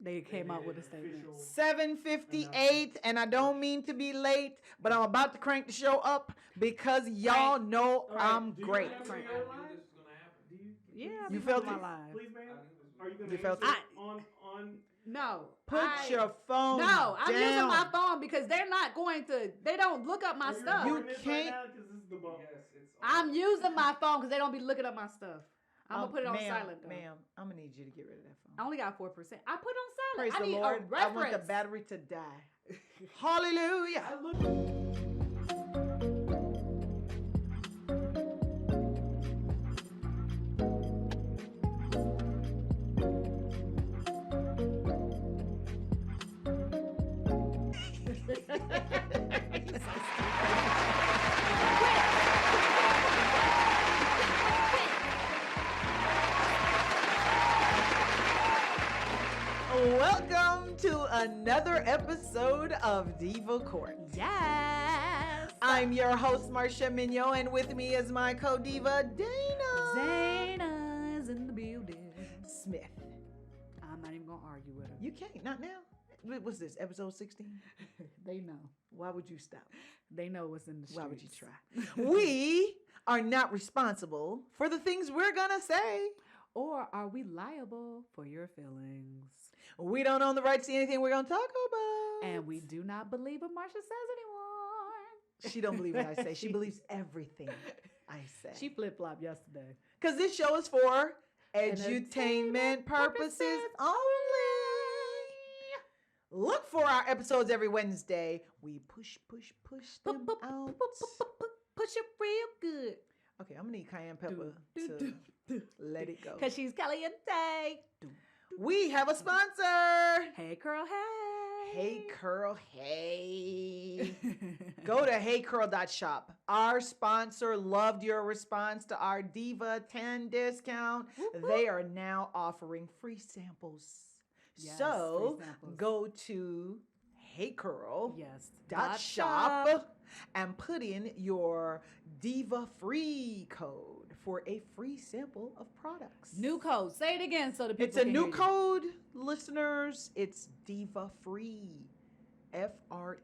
They came out with a statement. 7:58, and I don't mean to be late, but I'm about to crank the show up because y'all know I'm great. I knew this was gonna happen. Do you? You felt my it? live. Please, ma'am. Are you going You to felt answer it? on? No. Put your phone No, I'm down. using my phone because they're not going to. They don't look up my stuff. You can't. Right now, 'cause this is the ball. Yes, it's. I'm using my phone because they don't be looking up my stuff. I'm gonna put it on silent though. Ma'am, I'm gonna need you to get rid of that phone. I only got 4%. I put it on silent. Praise I the need Lord. a I want the reference. battery to die. Hallelujah. I look. Welcome to another episode of Diva Court. Yes. I'm your host, Marcia Mignot, and with me is my co-diva, Dana. Zayna's in the building. Smith. I'm not even gonna argue with her. You can't, not now. What's this, episode 16? They know. Why would you stop? They know what's in the streets. Why would you try? We are not responsible for the things we're gonna say. Or are we liable for your feelings? We don't own the right to see anything we're gonna talk about. And we do not believe what Marcia says anymore. She don't believe what I say. She believes everything I say. She flip-flopped yesterday. Because this show is for edutainment purposes only. Look for our episodes every Wednesday. We push them out. Push it real good. Okay, I'm gonna need cayenne pepper to let it go. Because she's caliente. We have a sponsor. Hey, curl, hey. Hey Curl, hey. Go to heycurl.shop. Our sponsor loved your response to our Diva 10 discount. They are now offering free samples. Yes, So free samples. go to heycurl.shop Yes. and put in your Diva free code for a free sample of products. New code. Say it again so the people It's a can new hear you. code, listeners. It's Diva free. Free.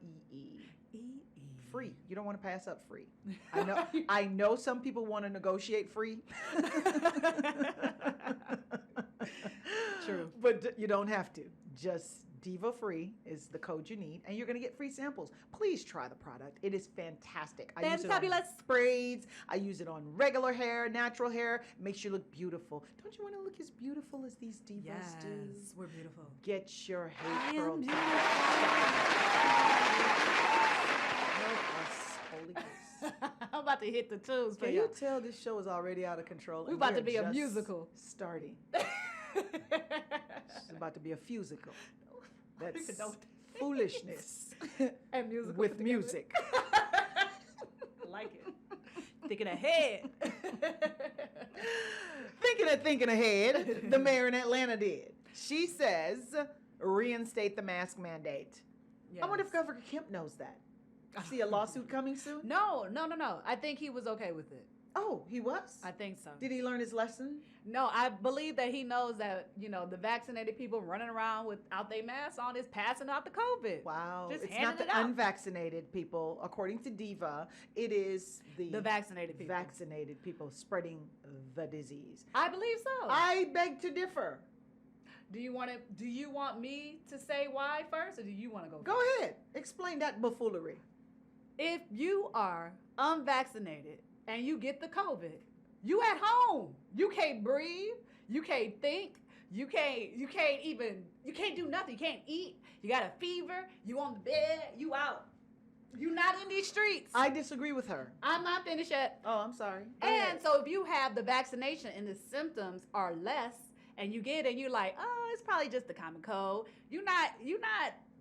Free. You don't want to pass up free. I know some people want to negotiate free. True. But you don't have to. Just Diva free is the code you need, and you're going to get free samples. Please try the product. It is fantastic. I use it on Fantabulous. braids. I use it on regular hair, natural hair. It makes you look beautiful. Don't you want to look as beautiful as these divas do? Yes, we're beautiful. Get your I hate am curl beautiful. Help us, Holy Ghost. I'm about to hit the tunes for Can you. you tell this show is already out of control? We're and about to we're be a just musical. Starting. It's about to be a fusical. That's Don't- foolishness And musical with together. music. I like it. Thinking ahead. Thinking ahead, the mayor in Atlanta did. She says, reinstate the mask mandate. I wonder if Yes. Governor Kemp knows that. See a lawsuit coming soon? No. I think he was okay with it. Oh, he was? I think so. Did he learn his lesson? No, I believe that he knows that, the vaccinated people running around without their masks on is passing out the COVID. Wow. Just It's handing not the it out. unvaccinated people. According to Diva, it is The vaccinated people. vaccinated people spreading the disease. I believe so. I beg to differ. Do you want me to say why first, or do you want to go? Go first? ahead. Explain that buffoonery. If you are unvaccinated and you get the COVID, you at home. You can't breathe. You can't think. You can't do nothing. You can't eat. You got a fever. You on the bed. You out. You not in these streets. I disagree with her. I'm not finished yet. Oh, I'm sorry. Go And ahead. so if you have the vaccination and the symptoms are less, and you get it and you're like, oh, it's probably just the common cold. You're not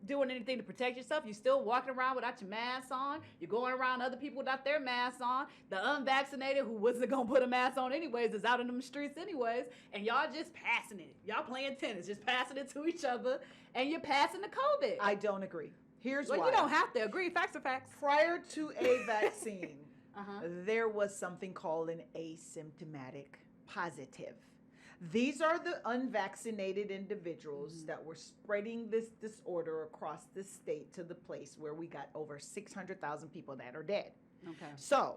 doing anything to protect yourself. You're still walking around without your mask on. You're going around other people without their masks on. The unvaccinated who wasn't gonna put a mask on anyways is out in them streets anyways, and y'all just passing it. Y'all playing tennis, just passing it to each other, and you're passing the COVID. I don't agree. Here's well, why. you don't have to agree. Facts are facts. Prior to a vaccine, Uh-huh. there was something called an asymptomatic positive. These are the unvaccinated individuals that were spreading this disorder across the state to the place where we got over 600,000 people that are dead. Okay. So,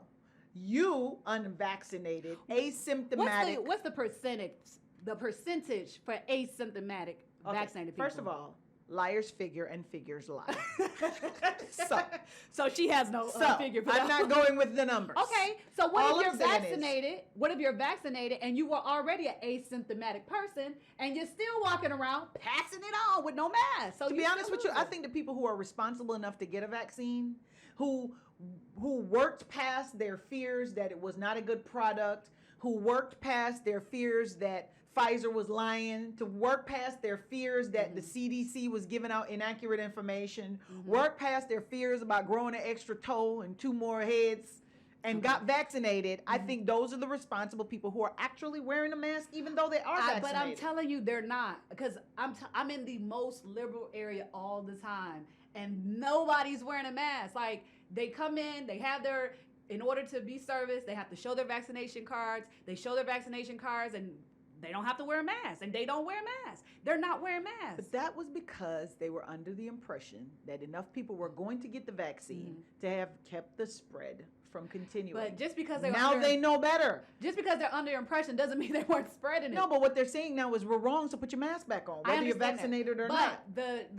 you unvaccinated, asymptomatic. What's the percentage? The percentage for asymptomatic vaccinated people. First of all, liars figure and figures lie. So she has no figure for that. I'm not going with the numbers. Okay, so what All if I'm you're saying vaccinated? What if you're vaccinated and you were already an asymptomatic person and you're still walking around passing it on with no mask? So To be honest with you, I think the people who are responsible enough to get a vaccine, who worked past their fears that it was not a good product, who worked past their fears that Pfizer was lying, to work past their fears that the CDC was giving out inaccurate information, work past their fears about growing an extra toe and 2 more heads, and got vaccinated. I think those are the responsible people who are actually wearing a mask, even though they are vaccinated. But I'm telling you, they're not, because I'm in the most liberal area all the time, and nobody's wearing a mask. Like, they come in, they have in order to be serviced, they have to show their vaccination cards. They show their vaccination cards, and they don't have to wear a mask, and they don't wear masks. They're not wearing masks. But that was because they were under the impression that enough people were going to get the vaccine to have kept the spread from continuing. But just because they know better. Just because they're under impression doesn't mean they weren't spreading it. No, but what they're saying now is we're wrong, so put your mask back on, whether you're vaccinated or not. But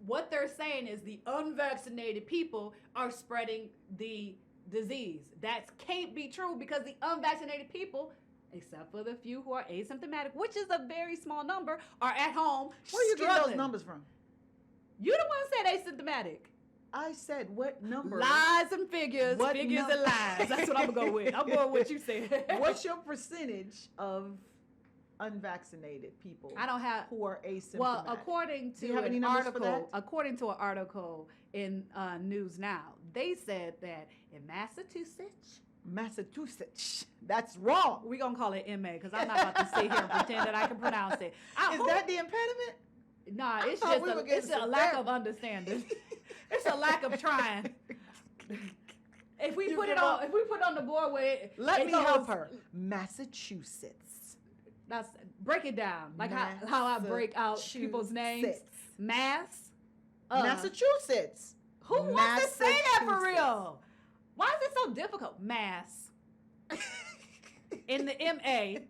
what they're saying is the unvaccinated people are spreading the disease. That can't be true, because the unvaccinated people, except for the few who are asymptomatic, which is a very small number, are at home. Where are you getting those struggling. numbers from? You the one said asymptomatic. I said what number? Lies and figures, figures and lies. That's what I'm gonna go with. I'm going with what you said. What's your percentage of unvaccinated people? I don't have who are asymptomatic. Well, according to an article in News Now, they said that in Massachusetts, that's wrong. We're gonna call it MA, because I'm not about to sit here and pretend that I can pronounce it. Is that the impediment? Nah, it's just it's a lack of understanding. It's a lack of trying. If we put it on the board where let me help her. Massachusetts. That's break it down. Like how I break out people's names. Massachusetts. Who wants to say that for real? Why is it so difficult? Mass. In the MA,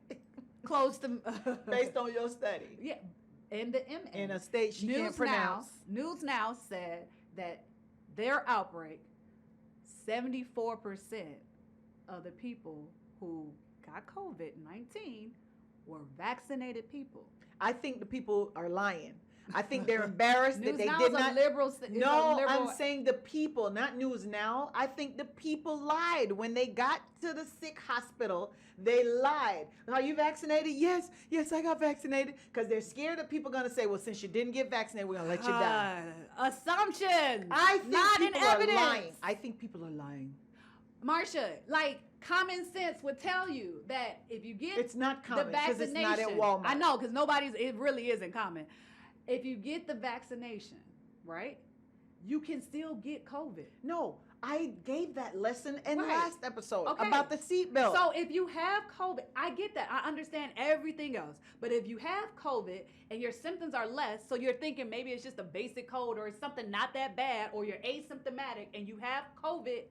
close to based on your study. Yeah. In the MA. In a state she can't pronounce. News Now said that their outbreak, 74% of the people who got COVID-19 were vaccinated people. I think the people are lying. I think they're embarrassed that they did not. I'm saying the people, not News Now. I think the people lied when they got to the sick hospital. They lied. Are you vaccinated? Yes, I got vaccinated. Because they're scared that people are going to say, well, since you didn't get vaccinated, we're going to let you die. Assumptions. I think not people in evidence. Are lying. I think people are lying. Marsha, like, common sense would tell you that if you get it's not common, the vaccination, it's not at Walmart. I know, because it really isn't common. If you get the vaccination, right, you can still get COVID. No, I gave that lesson in the Right. last episode Okay. about the seatbelt. So if you have COVID, I get that. I understand everything else. But if you have COVID and your symptoms are less, so you're thinking maybe it's just a basic cold or it's something not that bad, or you're asymptomatic and you have COVID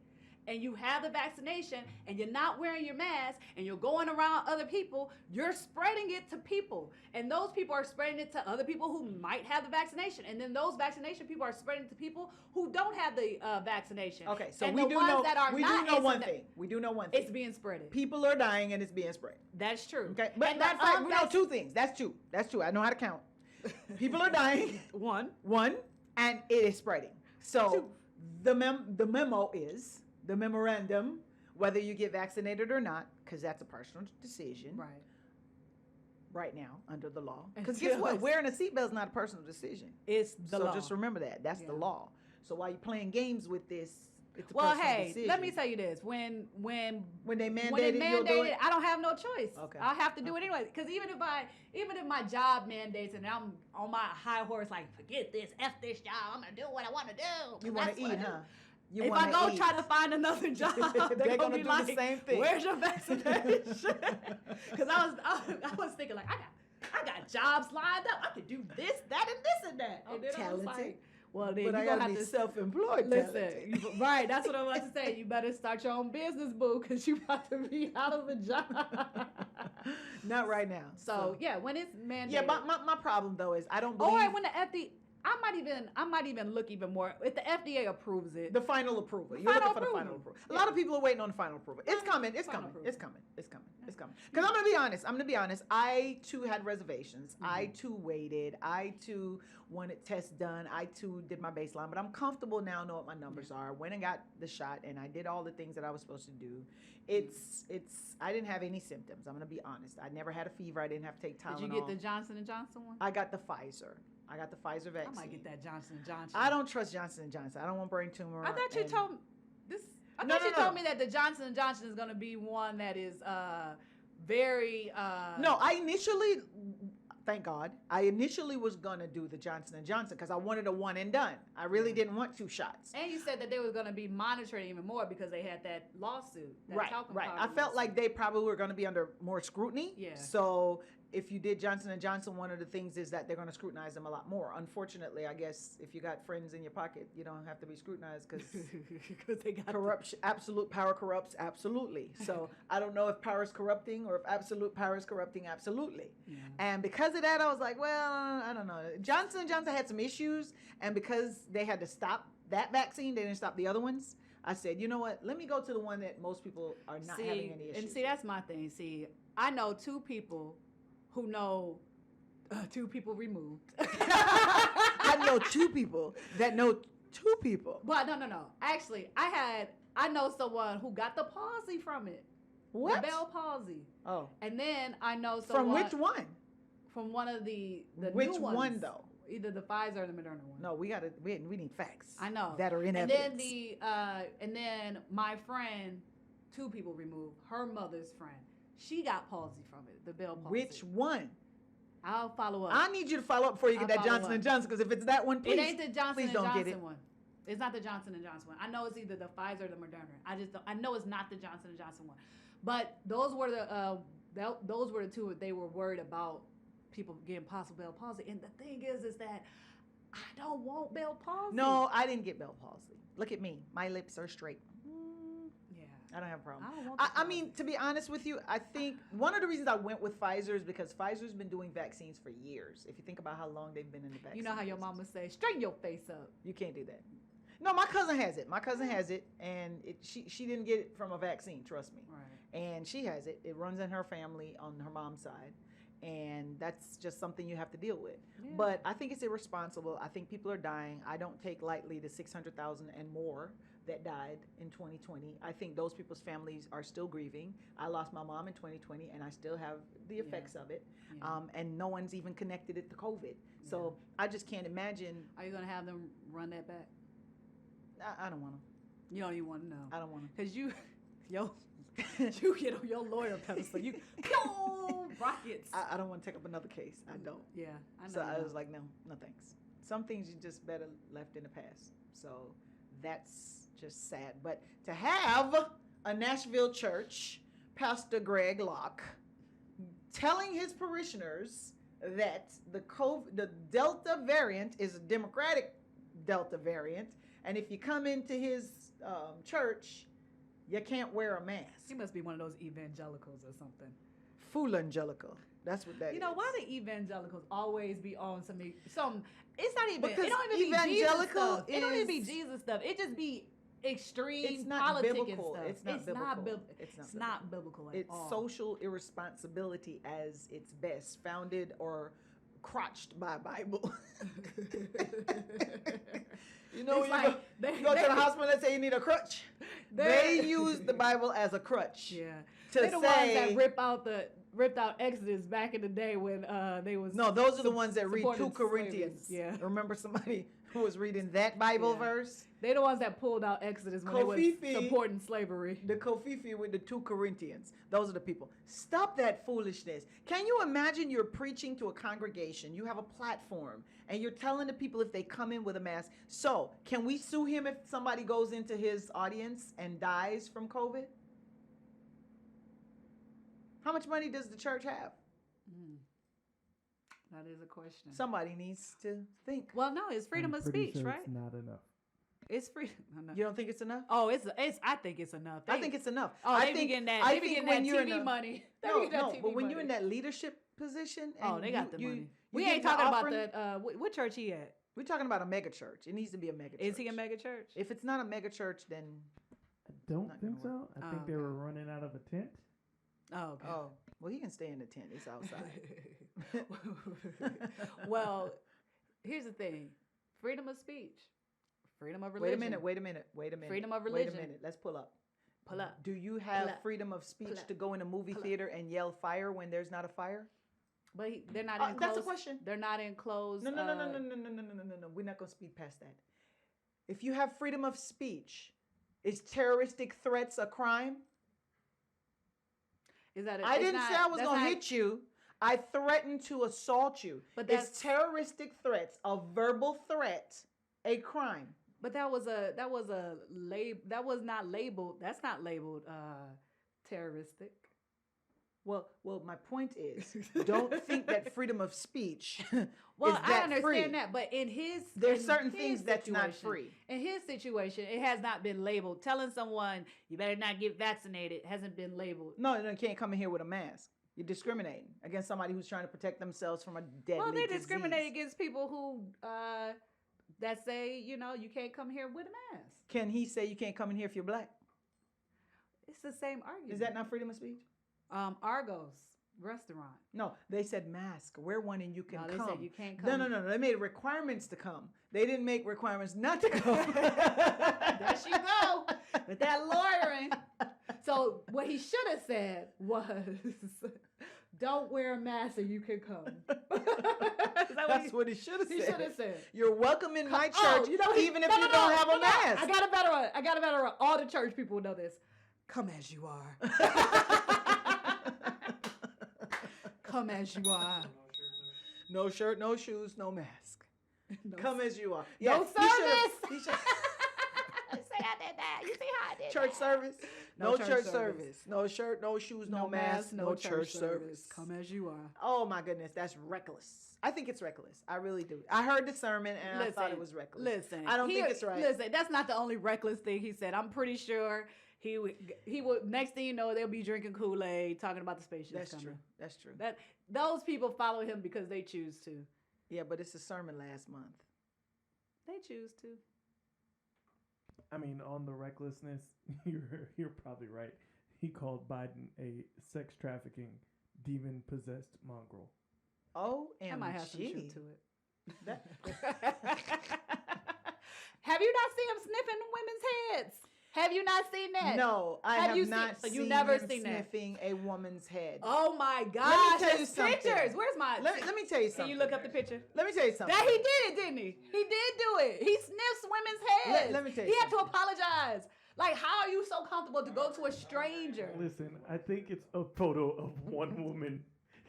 and you have the vaccination and you're not wearing your mask and you're going around other people, you're spreading it to people. And those people are spreading it to other people who might have the vaccination. And then those vaccination people are spreading it to people who don't have the vaccination. Okay, so and we the do ones know that are we not do know one asymptomatic, thing. We do know one thing. it's being spreaded. People are dying and it's being spread. That's true. Okay, but And matter of fact, we know two things. That's true. I know how to count. People are dying. One, and it is spreading. So the memo is the memorandum, whether you get vaccinated or not, because that's a personal decision. Right now, under the law. Because guess what? Wearing a seatbelt is not a personal decision. It's the law. So just remember that. That's the law. So while you're playing games with this, it's a well, personal hey, decision. let me tell you this: when they mandated, you'll do it? I don't have no choice. Okay. I have to do it anyway. Because even if my job mandates and I'm on my high horse, like forget this, f this job, I'm gonna do what I want to do. You want to eat, huh? You if I wanna go eat. try to find another job, they're gonna be do like, the same thing. "Where's your vaccination?" Because I was thinking like, I got jobs lined up. I could do this, that, and this and that. I'm And then I was like, talented. well, then But I you're gonna gotta have be to self-employed. listen. talented. Right, that's what I'm about to say. You better start your own business, boo, because you about to be out of a job. Not right now. So yeah, when it's mandated. yeah, my problem though is I don't believe Or when the FDA, I might even look even more if the FDA approves it. the final approval. The You're final looking for the final approval. approval. A lot of people are waiting on the final approval. It's coming. It's Final coming. approval. It's coming. It's coming. It's coming. It's coming. Because I'm gonna be honest. I too had reservations. I too waited. I too wanted tests done. I too did my baseline. But I'm comfortable now. Know what my numbers are. Went and got the shot, and I did all the things that I was supposed to do. It's. I didn't have any symptoms. I'm gonna be honest. I never had a fever. I didn't have to take Tylenol. Did you get the Johnson & Johnson one? I got the Pfizer. I got the Pfizer vaccine. I might get that Johnson & Johnson. I don't trust Johnson & Johnson. I don't want brain tumor. I thought you and- told me this. I No, thought you no, no. told me that the Johnson & Johnson is going to be one that is very. No, I initially, thank God, I initially was gonna do the Johnson & Johnson because I wanted a one and done. I really didn't want 2 shots. And you said that they was going to be monitoring even more because they had that lawsuit. That Right, talcum right. powder I felt like lawsuit. they probably were gonna be under more scrutiny. Yeah. So if you did Johnson & Johnson, one of the things is that they're gonna scrutinize them a lot more. Unfortunately, I guess if you got friends in your pocket, you don't have to be scrutinized because because they got corruption, absolute power corrupts absolutely. So I don't know if power is corrupting or if absolute power is corrupting absolutely. Yeah. And because of that, I was like, well, I don't know. Johnson & Johnson had some issues, and because they had to stop that vaccine, they didn't stop the other ones. I said, you know what? Let me go to the one that most people are not having any issues. And see, that's my thing. See, I know 2 people who know 2 people removed. I know 2 people that know 2 people. Well, no. Actually, I know someone who got the palsy from it. What? The Bell palsy. Oh, And then I know someone from which one? from one of the Which new ones. one though? Either the Pfizer or the Moderna one. No, we need facts. I know. that are in and evidence. then then my friend, 2 people removed, her mother's friend. She got palsy from it, the Bell palsy. Which one? I'll follow up. I need you to follow up before you get I'll that follow Johnson up. & Johnson, because if it's that one, please, it ain't the Johnson please and don't Johnson get it. one. It's not the Johnson and Johnson one. I know it's either the Pfizer or the Moderna. I know it's not the Johnson and Johnson one. But those were the 2 they were worried about people getting possible Bell palsy. And the thing is that I don't want Bell palsy. No, I didn't get Bell palsy. Look at me. My lips are straight. Yeah. I don't have a problem. I don't want the I palsy. mean, to be honest with you, I think one of the reasons I went with Pfizer is because Pfizer's been doing vaccines for years. If you think about how long they've been in the vaccine. You know how your business. mama say, straighten your face up. You can't do that. No, my cousin has it. My cousin has it, and she didn't get it from a vaccine, trust me. Right. And she has it. It runs in her family on her mom's side. And that's just something you have to deal with. Yeah. But I think it's irresponsible. I think people are dying. I don't take lightly the 600,000 and more that died in 2020. I think those people's families are still grieving. I lost my mom in 2020, and I still have the effects of it. Yeah. And no one's even connected it to COVID. So I just can't imagine. Are you going to have them run that back? I don't want to. You don't even want to know. I don't want to. Because you get on your lawyer pedestal. You, rockets. I don't want to take up another case. I don't. Yeah, I know. So you I don't. was like, no thanks. Some things you just better left in the past. So that's just sad. But to have a Nashville church, Pastor Greg Locke, telling his parishioners that the Delta variant is a Democratic Delta variant, and if you come into his church, you can't wear a mask. He must be one of those evangelicals or something. Fool angelical. That's what that is. You know, why do evangelicals always be on some? It's not even. Because it don't even be Jesus evangelical stuff. It don't even be is- Jesus stuff. It just be extreme It's not politic biblical. and stuff. It's not biblical. It's not biblical at It's all. social irresponsibility as its best, founded or crotched by Bible. You know, It's when like you go to the hospital and say you need a crutch. They use the Bible as a crutch. Yeah. To They're the ones that say, rip out the ripped out Exodus back in the day when they was No, those are the ones that read supporting 2 Corinthians. slavery. Yeah. Remember somebody who was reading that Bible Yeah. verse? They the ones that pulled out Exodus when they Kofifi. was supporting slavery. The Kofifi with the 2 Corinthians. Those are the people. Stop that foolishness. Can you imagine you're preaching to a congregation, you have a platform, and you're telling the people if they come in with a mask. So, can we sue him if somebody goes into his audience and dies from COVID? How much money does the church have? That is a question. Somebody needs to think. Well, no, it's freedom I'm of pretty speech, sure right? It's not enough. It's freedom. No. You don't think it's enough? Oh, it's. I think it's enough. I think it's enough. Oh, I they be think getting that. I They be think getting when that you're in TV a- money. They No, get that no, TV but when you're in money. that leadership position, Oh, and they got the money. you We get ain't the talking about offering- that. What church he at? We're talking about a mega church. It needs to be a mega church. Is he a mega church? If it's not a mega church, then I don't Not gonna think so. I Oh, think they okay. were running out of a tent. Oh, okay. oh, well, he can stay in the tent. It's outside. Well, here's the thing: freedom of speech, freedom of Wait religion. a minute. Wait a minute. Wait a minute. Freedom of Wait religion. a minute. Let's pull up. Pull up. Do you have up. freedom of speech Pull up. to go in a movie Pull up. theater and yell fire when there's not a fire? But they're not in closed. That's a question. They're not in closed. No. We're not gonna speed past that. If you have freedom of speech, is terroristic threats a crime? Is that? I didn't say I was gonna hit you. I threatened to assault you. But Is terroristic threats, a verbal threat, a crime? But that was not labeled. That's not labeled terroristic. Well, my point is, don't think that freedom of speech Well, is I that understand free. that, but There's in certain his things that's not situation- free. In his situation, it has not been labeled. Telling someone you better not get vaccinated hasn't been labeled. No, you can't come in here with a mask. You're discriminating against somebody who's trying to protect themselves from a deadly Well, they disease. discriminate against people who that say you can't come here with a mask. Can he say you can't come in here if you're black? It's the same argument. Is that not freedom of speech? Argos restaurant? No, they said mask. Wear one and you can No, they come. said you can't come. No. They made requirements to come. They didn't make requirements not to come. There she go with that lawyering. So what he should have said was, "Don't wear a mask and you can come." Is that That's what he should have said. he should have said? You're welcome in my Oh, church, what- even if no, you no, don't no, have no, a no. mask. I got a better one. All the church people will know this. Come as you are. Come as you are. No shirt, no shoes, no mask. No Come as you are. No he should've- service. he should- Say I did that. You see how I did church that? service. No No church church service. service. No shirt, no shoes, no mask, no church service. Come as you are. Oh my goodness, that's reckless. I think it's reckless. I really do. I heard the sermon and I thought it was reckless. Listen, I don't think it's right. Listen, that's not the only reckless thing he said. I'm pretty sure he would. Next thing you know, they'll be drinking Kool-Aid, talking about the spaceships That's coming. true. That's true. Those people follow him because they choose to. Yeah, but it's a sermon last month. They choose to. I mean, on the recklessness, you're probably right. He called Biden a sex trafficking, demon possessed mongrel. That might have some truth OMG. to it. That- Have you not seen him sniffing women's heads? Have you not seen that? No, I Have have you seen- not so seen you never him seen that? sniffing a woman's head. Oh my gosh! tell you there's something. pictures. Where's my? Let me tell you Can something. you look up the picture? Let me tell you something. That he did it, didn't he? He did do it. He sniffs women's heads. Let me tell you He had to something. apologize. Like, how are you so comfortable to go to a stranger? Listen, I think it's a photo of one woman.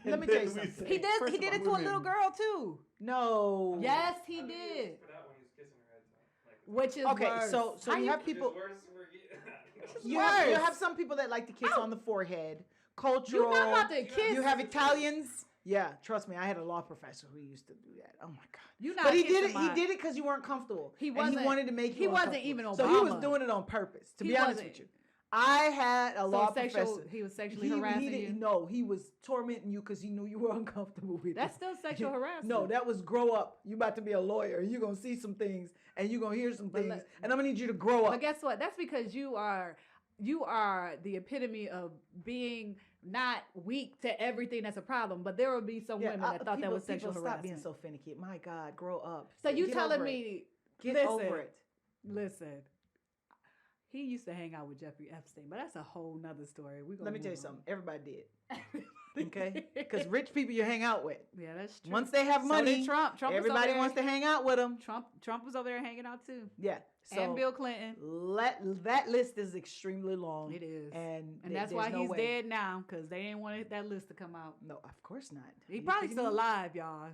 Let and me tell then you we something. say, He did. first He of did all, it to a women- little girl too. No. Yes, he did. For that one, he was kissing her head. So, like, Which is Okay, worse. so How you have people. There's worse we're getting. You worse. have some people that like to kiss on the forehead. You're Cultural. not about to kiss. You have Italians. Yeah, trust me. I had a law professor who used to do that. Oh my god. You not But he did it. kissing He my- did it because you weren't comfortable. He And wasn't- he wanted to make you. he wasn't uncomfortable. even So he was Obama. doing it on purpose. To He be honest wasn't- with you, I had a law sexual, professor. he was sexually harassing you. didn't. No, he was tormenting you because he knew you were uncomfortable with That's it. still sexual harassment. No, that was grow up. You about to be a lawyer. You're gonna see some things and you're gonna hear some But things. let- And I'm gonna need you to grow up. But guess what? That's because you are the epitome of being not weak to everything that's a problem. But there will be some women that thought that was sexual Stop harassment. being so finicky. My God, grow up. So you Get telling over it. me? Get listen, over it. Listen. He used to hang out with Jeffrey Epstein, but that's a whole nother story. Let me tell you something. Everybody did. Okay, because rich people you hang out with. Yeah, that's true. Once they have So money, did Trump. Trump was everybody over there. wants to hang out with them. Trump was over there hanging out too. Yeah. So And Bill Clinton. that list is extremely long. It is. And That's why there's no he's way. dead now, because they didn't want that list to come out. No, of course not. He You probably kidding still me? alive, y'all.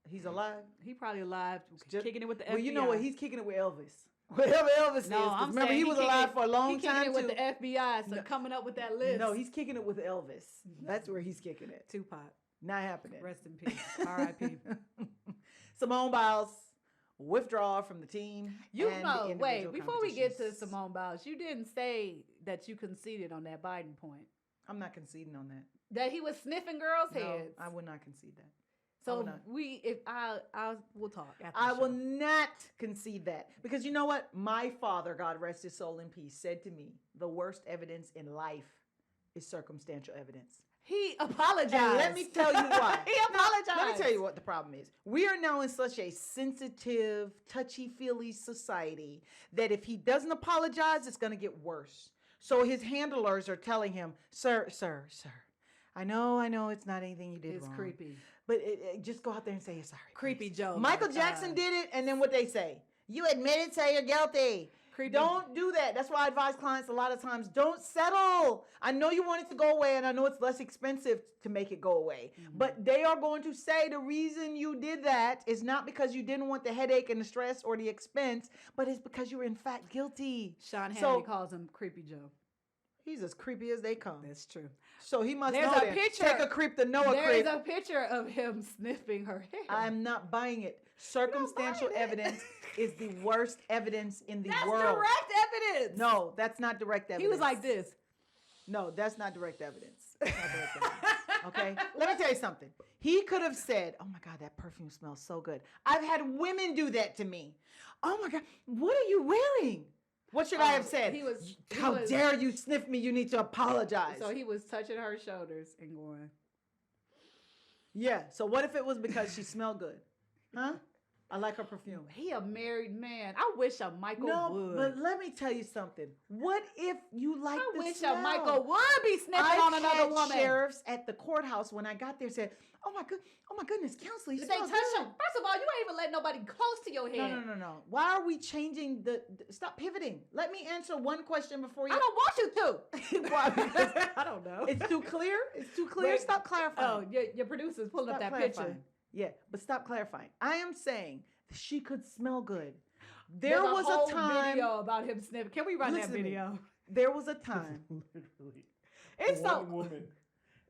He's alive. He probably alive, Just- kicking it with the FBI. Well, you know what? He's kicking it with Elvis. Whatever Elvis is. No, 'cause I'm remember, saying he was kicking alive it- for a long he kicking time it with too. the FBI, so No. coming up with that list. No, he's kicking it with Elvis. That's where he's kicking it. Tupac. Not happening. Rest in peace. R.I.P. Simone Biles withdraw from the team. You and know, the wait, individual before we get to competitions. Simone Biles, you didn't say that you conceded on that Biden point. I'm not conceding on that. That he was sniffing girls' No, heads. I would not concede that. So will not. we'll talk after I the will show. not concede that because you know what? My father, God rest his soul in peace, said to me, "The worst evidence in life is circumstantial evidence." He apologized. And let me tell you why. He apologized. Let me tell you what the problem is. We are now in such a sensitive, touchy-feely society that if he doesn't apologize, it's going to get worse. So his handlers are telling him, "Sir, I know it's not anything you did It's wrong. creepy. But just go out there and say you're sorry. Creepy please." Joe. Michael my Jackson God. did it, and then what they say? You admit it, say you're guilty. Creepy. Don't do that. That's why I advise clients a lot of times, don't settle. I know you want it to go away, and I know it's less expensive to make it go away. Mm-hmm. But they are going to say the reason you did that is not because you didn't want the headache and the stress or the expense, but it's because you were in fact guilty. Sean Hannity So- calls him Creepy Joe. He's as creepy as they come. That's true. So he must There's know a that. picture- Take a creep to know a There is creep. a picture of him sniffing her hair. I'm not buying it. Circumstantial buying it. evidence is the worst evidence in the That's world. direct evidence. No, that's not direct evidence. He was like this. No, that's not direct evidence. That's not direct evidence. Okay? Let me tell you something. He could have said, "Oh my God, that perfume smells so good." I've had women do that to me. "Oh my God, what are you wearing?" What should I have said? he was- How dare you sniff me? You need to apologize. So he was touching her shoulders and going, Yeah. So what if it was because she smelled good? Huh? I like her perfume. he a married man. I wish a Michael No, would. but let me tell you something. What if you like I the wish smell? a Michael would be sniffing I've on another had woman. sheriffs at the courthouse when I got there said, "Oh my goodness, counselor, you Did they smell touch good." him? First of all, you ain't even let nobody close to your head. No. Why are we changing stop pivoting? Let me answer one question before you. I don't want you to. Why? Because I don't know. it's too clear. It's too clear. Wait. Stop Oh, clarifying. your producer's pulling up Stop that clarifying. picture. Yeah, but stop clarifying. I am saying she could smell good. There There's was whole a time. video about him sniffing. Can we run Listen that to me. video? There was a time. Literally. It's one so. woman.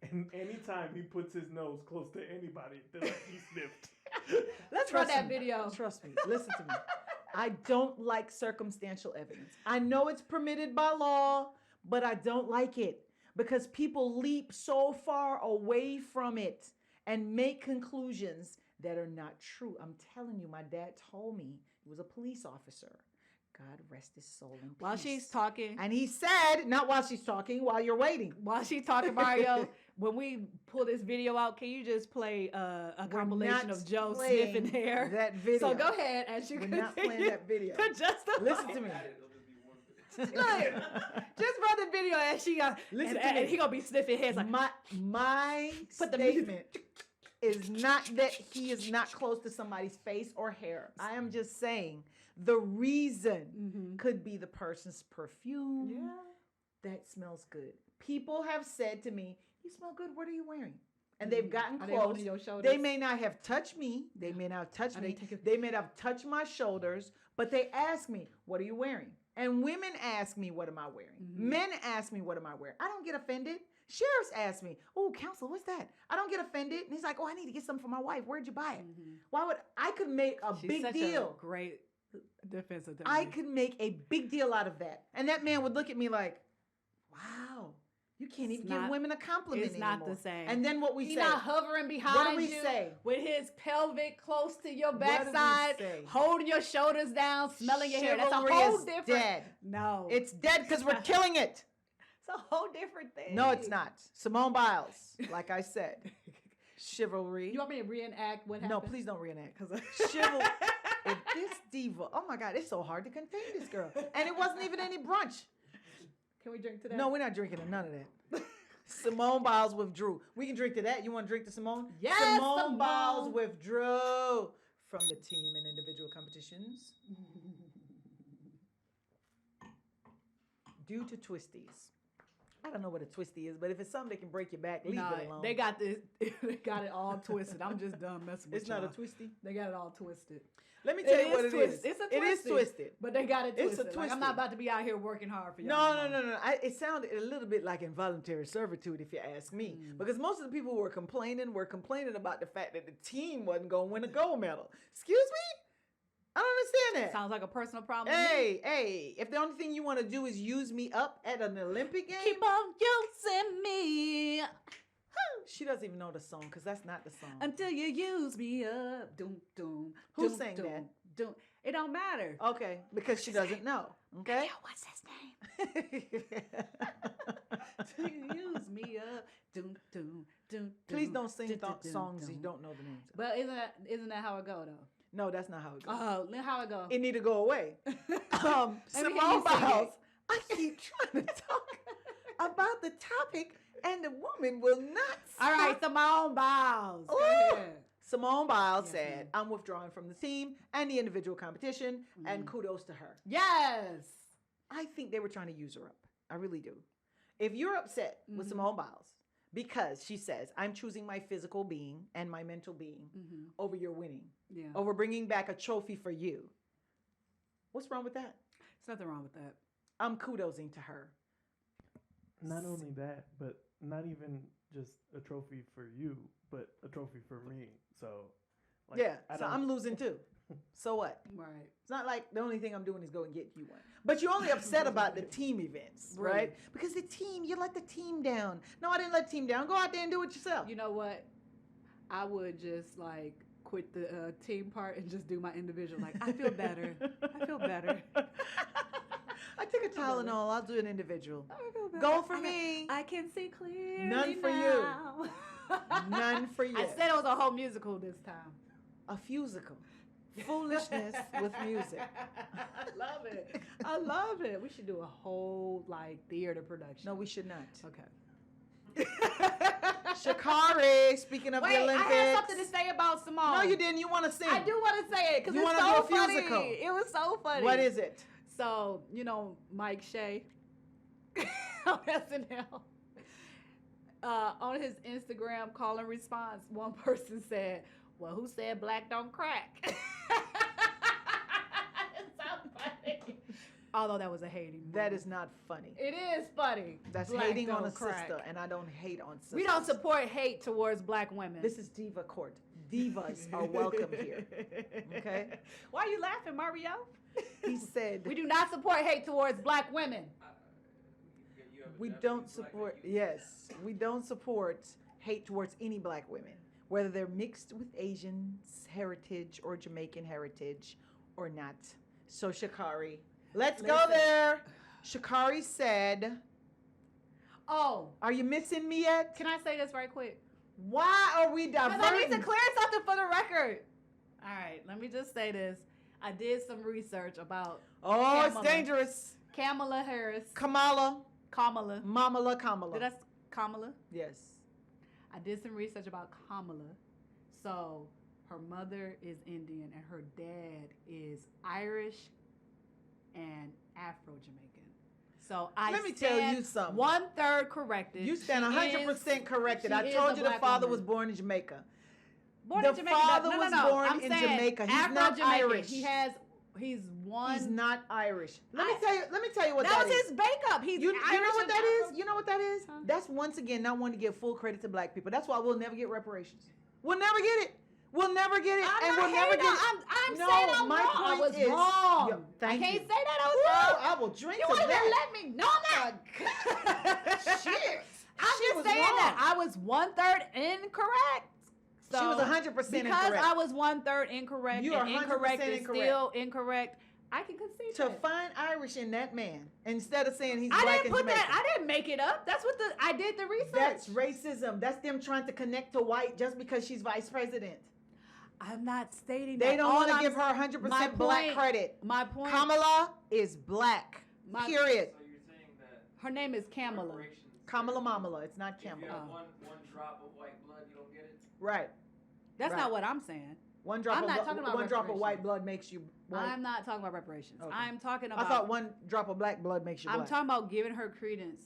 And anytime he puts his nose close to anybody, they're like, he sniffed. Let's run Trust that me. video. Trust me. Listen to me. I don't like circumstantial evidence. I know it's permitted by law, but I don't like it because people leap so far away from it and make conclusions that are not true. I'm telling you, my dad told me he was a police officer. God rest his soul in peace. While she's talking, And he said, not while she's talking, while you're waiting. Mario, when we pull this video out, can you just play a We're compilation not of Joe playing sniffing hair? That video. So go ahead as you We're continue. not playing that video. To justify. Listen to me. Look, just run the video as she got. Listen and, to me. and he gonna be sniffing heads like. My Put the statement is not that he is not close to somebody's face or hair. I am just saying the reason Mhm. could be the person's perfume. Yeah. That smells good. People have said to me, "You smell good. What are you wearing?" And they've gotten Are they close. holding your shoulders? They may not have touched me. They may not have touched Are they me. taking- They may not have touched my shoulders, but they ask me, "What are you wearing?" And women ask me, "What am I wearing?" Mhm. Men ask me, "What am I wearing?" I don't get offended. Sheriffs ask me, "Oh, counsel, what's that?" I don't get offended. And he's like, "Oh, I need to get something for my wife. Where'd you buy it?" Mhm. Why would I could make a She's big such deal? a great defense attorney. I could make a big deal out of that. And that man would look at me like, "Wow, you can't It's even give not- women a compliment it's not the anymore." same. And then what we He's say? not hovering behind What do we you say? with his pelvic close to your What do we backside, say? holding your shoulders down, smelling your hair. That's a Chivalry whole is different. dead. No, It's dead because we're killing it. it's a whole different thing. No, it's not. Simone Biles, like I said, chivalry. You want me to reenact what happened? No, please don't reenact. Chivalry. If this diva, oh my God, it's so hard to contain this girl. And it wasn't even any brunch. Can we drink to that? No, we're not drinking none of that. Simone Biles withdrew. We can drink to that. You want to drink to Simone? Yes, Simone Biles Simone. withdrew from the team and individual competitions due to twisties. I don't know what a twisty is, but if it's something that can break your back, leave it alone. They got this. They got it all twisted. I'm just done messing with It's not a y'all. twisty. They got it all twisted. Let me tell you what it twisted. is. It's a It is twisty. twisted. But they got it It's twisted. a Like, I'm twisty. not about to be out here working hard for y'all. No. It sounded a little bit like involuntary servitude, if you ask me, because most of the people who were complaining about the fact that the team wasn't going to win a gold medal. Excuse me? I don't understand that. Sounds like a personal problem. to me. Hey, if the only thing you want to do is use me up at an Olympic game, Keep on using me she doesn't even know the song because that's not the song. until you use me up. Doom, doom. Who doom, sang doom, that? Doom. It don't matter. Okay, because she doesn't know. Okay. Yeah, what's his name? Till you use me up. Doom, doom, doom. Please doom, don't sing doom, doom, songs you doom. don't know the names of. But isn't that how it go though? No, that's not how it goes. Oh, how it go? It need to go away. Let me hear Simone you sing Biles, it. I keep trying to talk about the topic, and the woman will not All right, stop. Simone Biles. Go Ooh. ahead. Simone Biles Yes, said, ma'am. I'm withdrawing from the team and the individual competition, and kudos to her. Yes. I think they were trying to use her up. I really do. If you're upset with Mhm. Simone Biles because she says, I'm choosing my physical being and my mental being over your winning, Yeah. over bringing back a trophy for you, what's wrong with that? There's nothing wrong with that. I'm kudosing to her. Not only that, but not even just a trophy for you, but a trophy for me. So, like, Yeah, I so don't- I'm losing too. So what? Right. It's not like the only thing I'm doing is go and get you one. But you're only upset about the team events, right? Right. Because the team, you let the team down. No, I didn't let the team down. Go out there and do it yourself. You know what? I would just like quit the team part and just do my individual. Like, I feel better. I feel better. I took a Tylenol. I'll do an individual. I feel better. Go for I- me. I can see clearly. None for you. now. None for you. I said it was a whole musical this time. A fusical. Foolishness with music. I love it. I love it. We should do a whole like theater production. No, we should not. Okay. Sha'Carri, speaking of Wait, the Olympics. I had something to say about Simone. No, you didn't. You want to sing. I do want to say it because You it's wanna so do a funny. musical. It was so funny. What is it? So, you know, Mike Shea on SNL. On his Instagram call and response, one person said, well, who said black don't crack? It's so funny. Although that was a hating moment. That is not funny. It is funny. That's Black hating on don't a crack. sister, and I don't hate on sisters. We don't support hate towards black women. This is Diva Court. Divas are welcome here. Okay? Why are you laughing, Mario? He said, We do not support hate towards black women. we don't support, yes, we don't support hate towards any black women, whether they're mixed with Asian heritage or Jamaican heritage or not. So, Sha'Carri, let's go Listen. there. Sha'Carri said, Oh, are you missing me yet? can I say this right quick? Why are we Because I need diverting? to clear something for the record. All right, let me just say this. I did some research about Oh, it's Kamala. dangerous. Kamala Harris. Kamala. Kamala. Mamala Kamala. Did I Kamala? Yes. I did some research about Kamala. So her mother is Indian and her dad is Irish and Afro-Jamaican. So Let me tell you something. 1/3 corrected. You stand She 100% corrected. she I is told a you the black father woman. was born in Jamaica. Born The in Jamaica. father no, was no, no. born I'm in saying Jamaica. He's not Afro-Jamaican. Irish. He's one. He's not Irish. Let me I- tell you what that that was is. his makeup. He's You Irish know what and that Afro- is? You know what that is? Huh? That's once again not wanting to give full credit to black people. That's why we'll never get reparations. We'll never get it. We'll never get it. I'm and not we'll never hating get on- it. I'm No, saying I'm my wrong. I point was is- wrong. Yeah, thank I can't you. say that I was Woo, wrong. I will drink You to won't even that. let me know that. Shit. I'm She just was saying wrong. that I was 1/3 incorrect. So, She was 100% because incorrect. I was 1/3 incorrect. You and are 100% incorrect is incorrect. still incorrect. I can concede To that. find Irish in that man instead of saying he's I black didn't and put Jamaican. that. I didn't make it up. That's what I did the research. That's racism. That's them trying to connect to white just because she's vice president. I'm not stating that. They don't All want to I'm- give her 100% my black point- credit. My point. Kamala is black. My- Period. So you're saying that Her name is Kamala. reparations Kamala Mamala. It's not If you Kamala. have Oh. one drop of white blood, you don't get it. Right. That's Right. not what I'm saying. One drop I'm of not talking about one drop of reparations. white blood makes you white. I'm not talking about reparations. Okay. I'm talking I about. thought one drop of black blood makes you I'm black. talking about giving her credence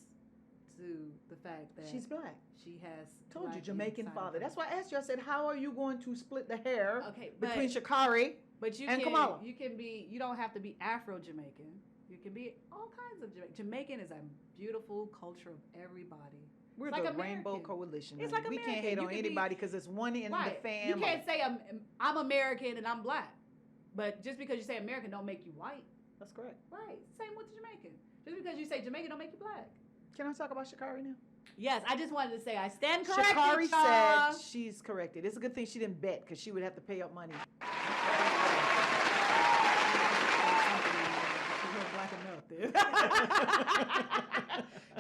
to the fact that She's black. she has. Told you, black Jamaican inside of father. her. That's why I asked you. I said, how are you going to split the hair Okay, between but Sha'Carri? But you and can Kamala. you can be you don't have to be Afro-Jamaican. You can be all kinds of Jamaican. Jamaican is a beautiful culture of everybody. We're It's like the Rainbow American. Coalition. It's honey. like we can't American. hate You on can anybody because it's one in Right. the family. You can't say I'm American and I'm black. But just because you say American don't make you white. That's correct. Right. Same with the Jamaican. Just because you say Jamaican don't make you black. Can I talk about Sha'Carri now? Yes, I just wanted to say I stand corrected. Sha'Carri y'all. said she's corrected. It's a good thing she didn't bet because she would have to pay up money.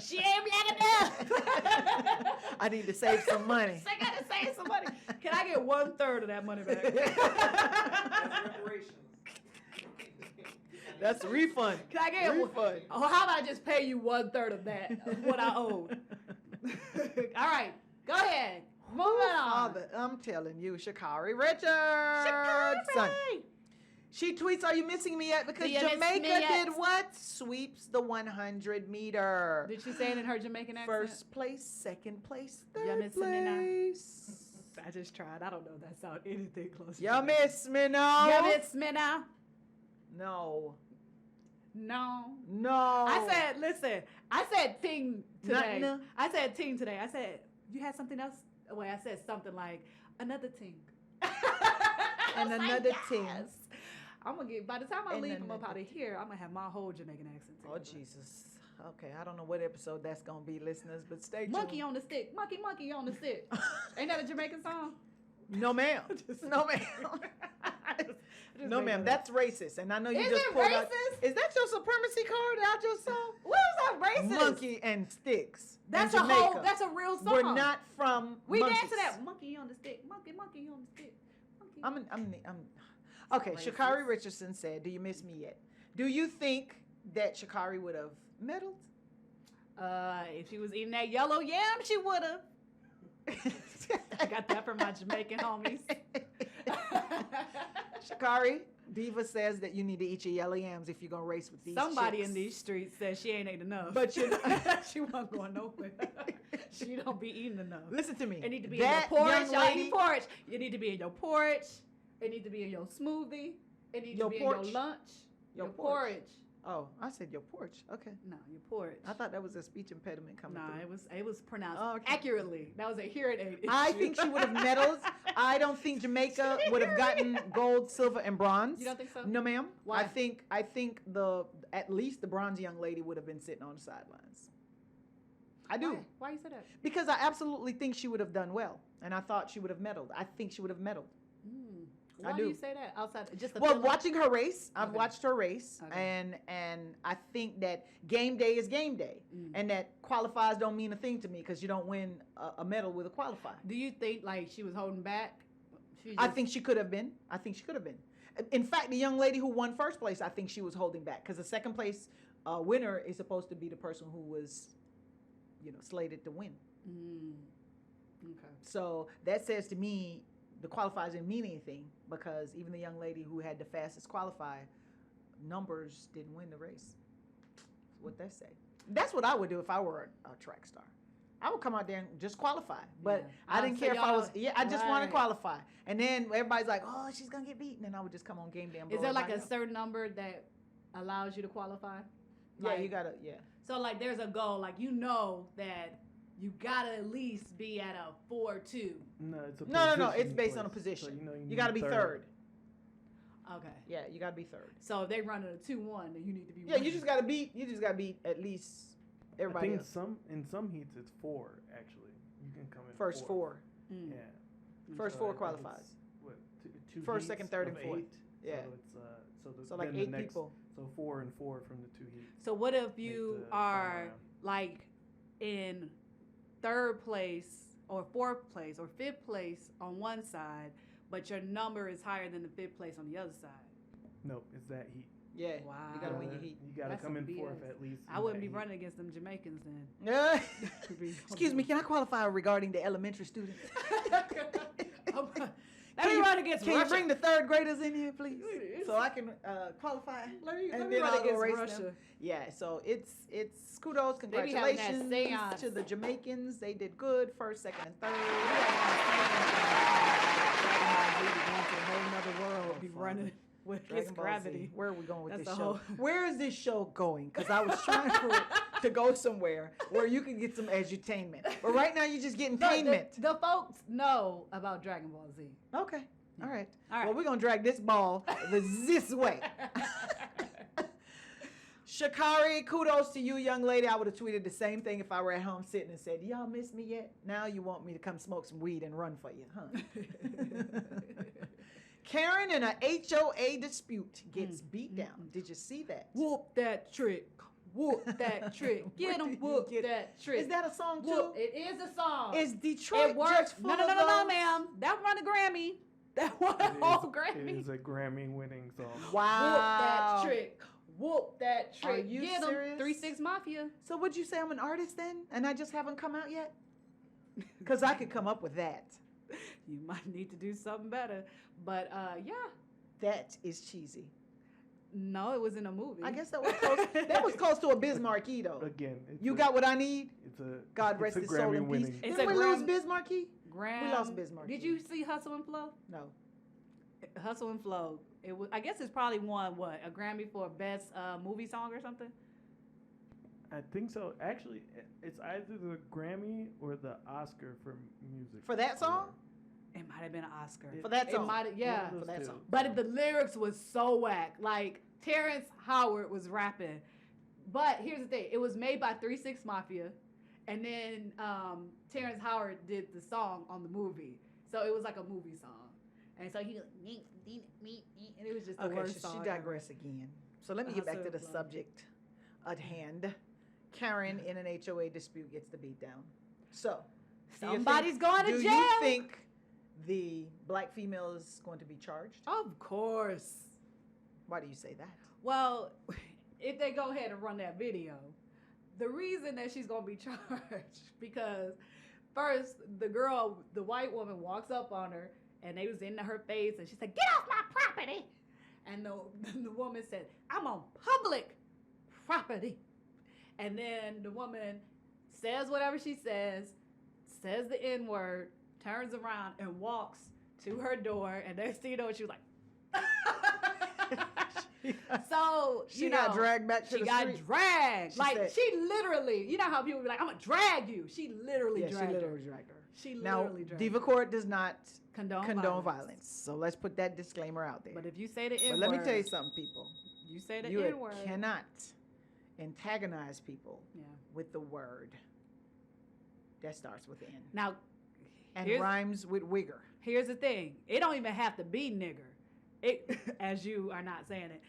She ain't black enough. I need to save some money. She gotta save some money. Can I get 1/3 of that money back? That's reparations. That's a refund. Can I get Refund. Oh, how about I just pay you 1/3 of that of what I owed? All right, go ahead. Moving on. Father, I'm telling you, Sha'Carri Richardson. Sha'Carri. She tweets, "Are you missing me yet?" Because Do you miss Jamaica me yet? did what? Sweeps the 100 meter. Did she say it in her Jamaican accent? First place, second place, You third missing me now? place. I just tried. I don't know if that sounded anything close. to You that. miss me now? You miss me now? No. No. No. I said, listen, I said ting today. Nothing. I said ting today. I said, you had something else? Wait, I said something like, another ting. And another ting. I'm going to get, by the time I And leave from up another out of here, I'm going to have my whole Jamaican accent. Oh, Jesus. Okay, I don't know what episode that's going to be, listeners, but stay tuned. Monkey on the stick. Monkey, monkey on the stick. Ain't that a Jamaican song? No, ma'am. No, ma'am. No, ma'am. That's racist. And I know you Is just it pulled out. racist? Is that your supremacy card that I just saw? What is that racist? Monkey and sticks. That's in a Jamaica. whole, that's a real song. We're not from We monkeys. dance to that. Monkey on the stick. Monkey, monkey on the stick. Monkey. I'm okay. Racist. Sha'Carri Richardson said, "Do you miss me yet?" Do you think that Sha'Carri would have meddled? If she was eating that yellow yam, she would have. I got that from my Jamaican homies. Sha'Carri, Diva says that you need to eat your yellow yams if you're gonna race with these. Somebody chicks. in these streets says she ain't ate enough. But you know, she wasn't going nowhere. She don't be eating enough. listen to me. It need to be That in your porch. young Y'all lady- eat porch. You need to be in your porch. It need to be in your smoothie. It need Your to be porch. in your lunch. Your Your porch. porridge. Oh, I said your porch. Okay, No, your porch. I thought that was a speech impediment coming Nah, through. it was pronounced Oh, okay. accurately. That was a hearing aid. I issue. think she would have meddled. I don't think Jamaica would have gotten gold, silver, and bronze. You don't think so? No, ma'am. Why? I think the at least the bronze young lady would have been sitting on the sidelines. I do. Why you say that? Because I absolutely think she would have done well, and I thought she would have meddled. I think she would have meddled. Why I do do. you say that? Outside, just the Well, feeling? watching her race, I've Okay. watched her race, Okay. and I think that game day is game day, Mm. and that qualifiers don't mean a thing to me because you don't win a medal with a qualifier. Do you think like she was holding back? She I just- think she could have been. I think she could have been. In fact, the young lady who won first place, I think she was holding back because the second place winner is supposed to be the person who was, slated to win. Mm. Okay. So that says to me the qualifiers didn't mean anything because even the young lady who had the fastest qualifier numbers didn't win the race. That's what they say. That's what I would do if I were a track star. I would come out there and just qualify. But Yeah. I didn't So care if I y'all- was, I just want to right. qualify. And then everybody's like, oh, she's going to get beaten. And I would just come on game day and blow Is there like a everybody up. certain number that allows you to qualify? Yeah, you Like- got to, yeah. So like there's a goal, like that you gotta at least be at a 4.2. No, it's a No. It's position based on a place. position. So, You got to be third. Okay. Yeah, you got to be third. So if they run at a 2-1, then you need to be. Yeah, you just got to beat at least I everybody think else. in some heats it's 4 actually. You can come in First four. Mm. Yeah. First So four I think qualifies. it's, What, two First, heats second, third, of and fourth. 8? Yeah. So like then the 8 next, people. So 4 and 4 from the 2 heats. So what if make you the final are round. like in third place or fourth place or fifth place on one side, but your number is higher than the fifth place on the other side? Nope, it's that heat. Yeah. Wow. You gotta win your heat. You gotta That's come some in fourth BS. at least. I in wouldn't that be heat. running against them Jamaicans then. Excuse me, can I qualify regarding the elementary students? Let me run against Can Russia. you bring the third graders in here, please, so I can qualify? Let me and run then I'll go against race Russia. them. Yeah, so it's kudos, They be having that congratulations seance. to the Jamaicans. They did good, first, second, and third. Whole nother world Oh, be Father. running with Dragon his Ball gravity. Z. Where are we going with That's this the show? whole- Where is this show going? Because I was trying for it to go somewhere where you can get some edutainment. But right now you're just getting Look, tainment. the folks know about Dragon Ball Z. Okay. All right. All right. Well, we're going to drag this ball this way. Sha'Carri, kudos to you, young lady. I would have tweeted the same thing if I were at home sitting and said, y'all miss me yet? Now you want me to come smoke some weed and run for you, huh? Karen in a HOA dispute gets beat down. Did you see that? Whoop that trick. Whoop that trick. Where Get him. did you Whoop get it? that trick. Is that a song too? Whoop. It is a song. Is Detroit it works. just full No, of no, those? ma'am. That won a Grammy. That won a It whole is- Grammy. It is a Grammy-winning song. Wow. Whoop that trick. Whoop that Are trick. you Get serious? him. 3-6 Mafia. So would you say I'm an artist then, and I just haven't come out yet? Because I could come up with that. You might need to do something better. But yeah. That is cheesy. No, it was in a movie. I guess that was close. That was close to a Biz Markie though. Again, it's You a- got what I need? It's a God it's rest a his soul in peace. Grammy-winning. It's Didn't a we lose Gram- Biz Markie? Graham, We lost Biz Markie. Did you see Hustle and Flow? No. Hustle and Flow. It was. I guess it's probably won what, a Grammy for best movie song or something. I think so. Actually, it's either the Grammy or the Oscar for music. For that song? It might have been an Oscar. For that song? It might have, yeah. One of for those that two. song. But the lyrics was so whack. Like Terrence Howard was rapping. But here's the thing: it was made by 3-6 Mafia, and then Terrence Howard did the song on the movie. So it was like a movie song, and so he was and it was just the Okay, worst she song. digress again. So let me get back to Hustle the and Flow. subject at hand. Karen in an HOA dispute gets the beat down. So do you Somebody's going to do jail. you think the black female is going to be charged? Of course. Why do you say that? Well, if they go ahead and run that video, the reason that she's gonna be charged because first the white woman walks up on her and they was in her face and she said, "Get off my property," and the woman said, "I'm on public property," and then the woman says whatever she says the N-word, turns around and walks to her door, and next thing you know, she was like. So She you got know, dragged back to she the got street. dragged. She Like said- she literally, you know how people be like, "I'm gonna drag you." She literally Yeah, she dragged literally her. dragged her. She Now, literally dragged Diva her. Court does not condone violence. So let's put that disclaimer out there. But if you say the N But word, let me tell you something, people. You say the You N word. cannot antagonize people Yeah. with the word that starts with N Now, and here's- rhymes with wigger. here's the thing: it don't even have to be nigger. It, as you are not saying it.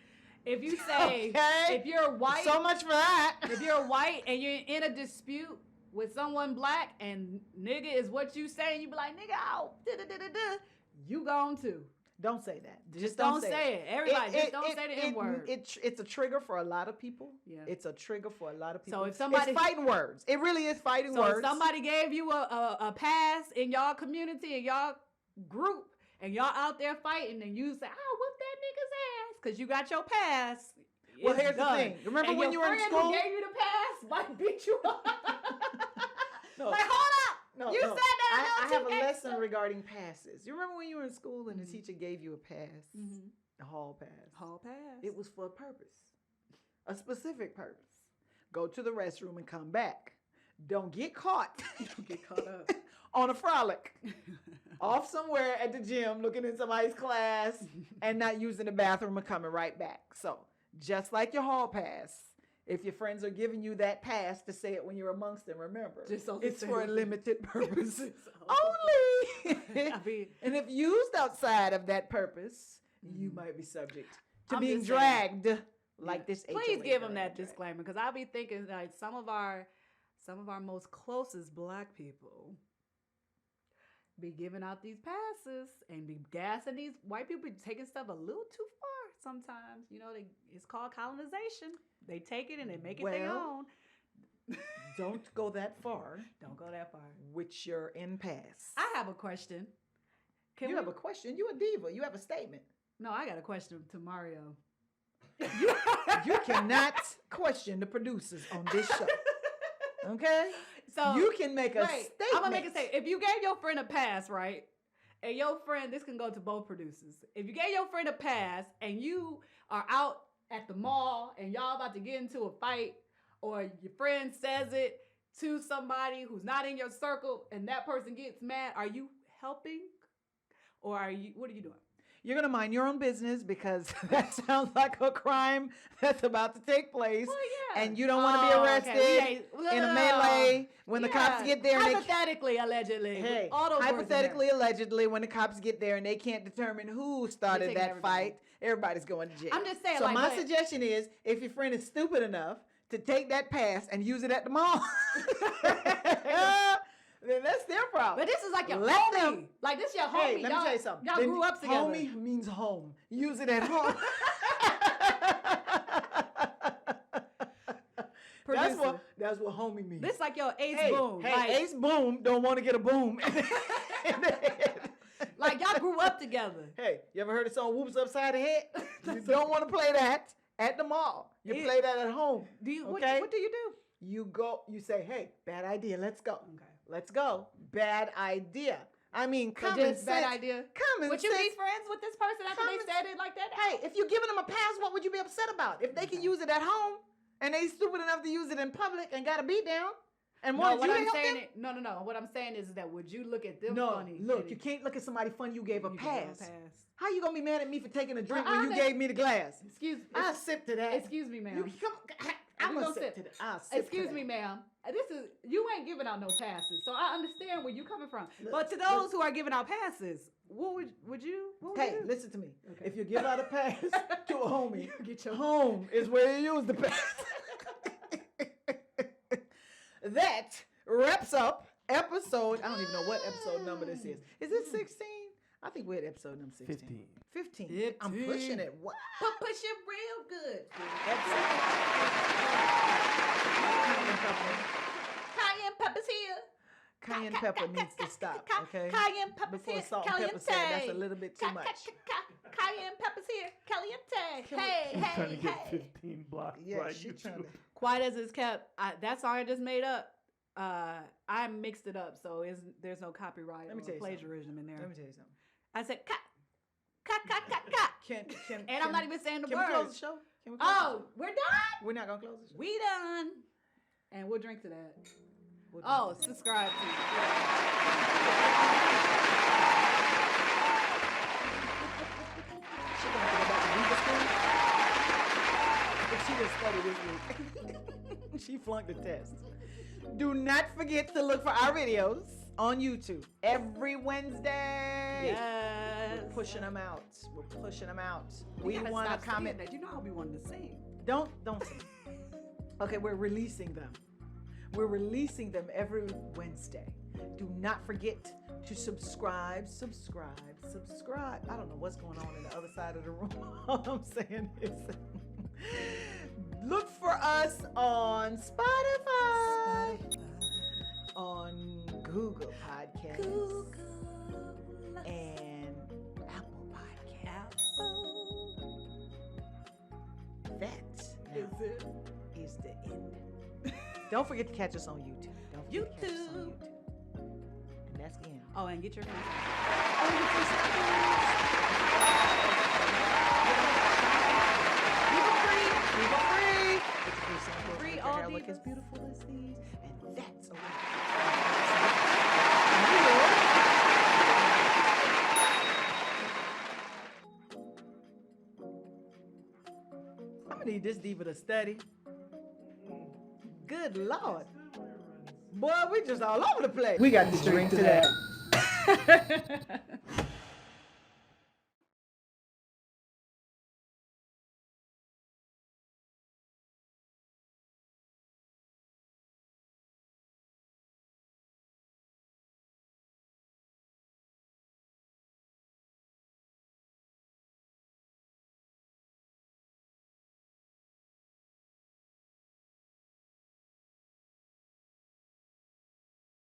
If you say, Okay. if you're white, So much for that. if you're white and you're in a dispute with someone black and nigga is what you say, and you be like, "Nigga, oh, da-da-da-da-da," you gone too. Don't say that. Just don't say it. Everybody, just don't say the N word. It's a trigger for a lot of people. Yeah. It's a trigger for a lot of people. So if somebody- it's fighting words. It really is fighting So words. if somebody gave you a pass in y'all community, in y'all group, and y'all out there fighting, and you say, "Oh, whoop that nigga's ass," because you got your pass. Well, it's here's the done. thing. Remember And when your you were in friend school? who gave you the pass might beat you up. No. Like, hold up. No, You no. said that I about have you, a gangsta. lesson regarding passes. You remember when you were in school and the Mhm. teacher gave you a pass, Mhm. a hall pass? Hall pass. It was for a purpose, a specific purpose. Go to the restroom and come back. Don't get caught. Don't get caught up. On a frolic, off somewhere at the gym, looking in somebody's class and not using the bathroom and coming right back. So, just like your hall pass, if your friends are giving you that pass to say it when you're amongst them, remember, Just so they it's say for a it. limited purpose Oh. only. I mean, And if used outside of that purpose, you Mhm. might be subject to I'm being just saying. dragged like yeah. this. Please HOA give them girl that got dragged. disclaimer, because I'll be thinking like some of our most closest black people be giving out these passes and be gassing these white people, be taking stuff a little too far. sometimes. You know, it's called colonization. They take it and they make it their Well, own. Don't go that far Don't go that far. with your impasse. I have a question. You have a question. You a diva. You have a statement. No, I got a question to Mario. You cannot question the producers on this show. Okay? So You can make a wait, statement. I'm gonna make a statement. If you gave your friend a pass, right? And your friend, this can go to both producers. If you gave your friend a pass and you are out at the mall and y'all about to get into a fight, or your friend says it to somebody who's not in your circle and that person gets mad, are you helping? Or what are you doing? You're going to mind your own business because that sounds like a crime that's about to take place. Well, yeah. And you don't want to be arrested in a melee when the cops get there. Hypothetically, allegedly. Hey, all those words in hypothetically, allegedly, when the cops get there and they can't determine who started taking that everybody. fight, everybody's going to jail. I'm just saying, So like, my but- suggestion is, if your friend is stupid enough to take that pass and use it at the mall, then that's their problem. But this is like your Let homie. them- Like this your homie. Hey, let me Y'all- tell you something. Y'all Then grew up together. Homie means home. Use it at home. Producer. That's what homie means. This like your ace hey, boom. Hey, like, Ace Boom don't want to get a boom in the head. like y'all grew up together. Hey, you ever heard the song "Whoops Upside the Head"? You don't want to play that at the mall. You Yeah. play that at home. Do you? Okay. What do you do? You go. You say, "Hey, bad idea. Let's go. Okay. Let's go. Bad idea." I mean, So common just bad sense. idea. Common Would you sense. be friends with this person after Common- they said it like that? Hey, if you're giving them a pass, what would you be upset about? If they can use it at home and they stupid enough to use it in public and got a beat down and No, wanted what you to I'm help saying them? no. What I'm saying is that would you look at them No, funny? look, and you can't look at somebody funny you gave a you give them pass. How you gonna be mad at me for taking a drink Well, when you gave me the glass? Excuse I sip to that. Excuse me, ma'am. You come. I'm We gonna gonna sip sip. to that. I'll sip to Excuse that. me, ma'am. You ain't giving out no passes, so I understand where you coming from. Look, but to those who are giving out passes, what would you? What would Hey, you do? listen to me. Okay. If you give out a pass to a homie, Get your home is where you use the pass. That wraps up episode. I don't even know what episode number this is. Is it 16? I think we're at episode number 16. 15. I'm pushing it. What? push it real good. Cayenne peppers here. Cayenne pepper needs to stop, okay? Cayenne peppers Before here. salt and pepper said that's a little bit too much. Cayenne peppers here. Caliente. Can we- Hey, She's trying to hey, get hey. 15 blocks Yeah, by she's trying YouTube. to. Quiet as it's kept. That song I just made up. I mixed it up, so there's no copyright Let me or tell you plagiarism in there. Let me tell you something. I said cut. And I'm not even saying the Can we close the words. show? Can we close Oh, we're done. We're not gonna close the show. We done. And we'll drink to that. We'll Oh, subscribe to. She gonna have to go back to Diva school? If she didn't study this week. She flunked the test. Do not forget to look for our videos on YouTube every Wednesday. Yes. We're pushing them out. We're pushing them out. We We gotta want stop to comment. saying that. You know how we wanted to sing. Don't sing. Okay, we're releasing them. We're releasing them every Wednesday. Do not forget to subscribe. I don't know what's going on in the other side of the room. All I'm saying is look for us on Spotify, on Google Podcasts, and Apple Podcasts. That now is the end. Don't forget to catch us on YouTube. Don't forget to catch us on YouTube. And that's the end. Oh, and get your free. Oh, your free samples. We go free. Get your free samples. Free Make your all hair look divas. as beautiful as these. And that's a wrap. I'm gonna need this diva to study. Good Lord. Boy, we just all over the place. We got to drink to that.